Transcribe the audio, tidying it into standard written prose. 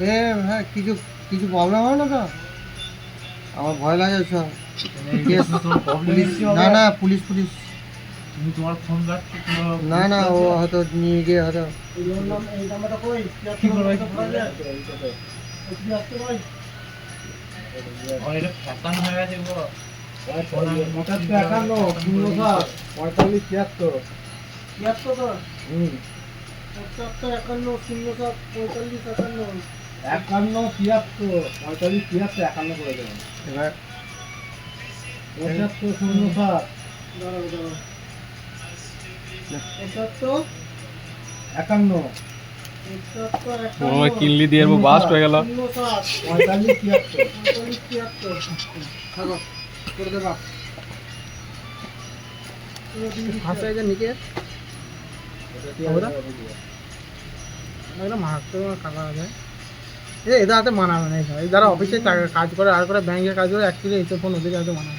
এ হ্যাঁ কিছু কিছু প্রবলেম হয় না তো? আমার ভয় লাগে সব। পুলিশ না না পুলিশ পুলিশ তুমি তোমার ফোন কাটছো না না ও হয়তো নিয়ে গিয়ে হয়তো এই নাম্বারটা কই? কি করবে? এটা ফ্যাশন হয়ে গেছে গো। মোটার তো 51 07 45 76 76 তো হুম 75 51 07 45 51 51 73 45 73 51 করে দেবেন। এবার 75 07 দাঁড়াও দাঁড়াও 75 51 75 ওই কিনলি দিয়ে বাস্ট হয়ে গেল। 07 45 73 45 76 থাকো করে দেবা ফার্স্ট সাইজের নিচে মারতে কাকা আছে এদের হাতে মানাবে না এই যারা অফিসে কাজ করে আর করে ব্যাংকে কাজ করে অ্যাকচুয়ালি এইসব ফোন ওদের হাতে মানাবে।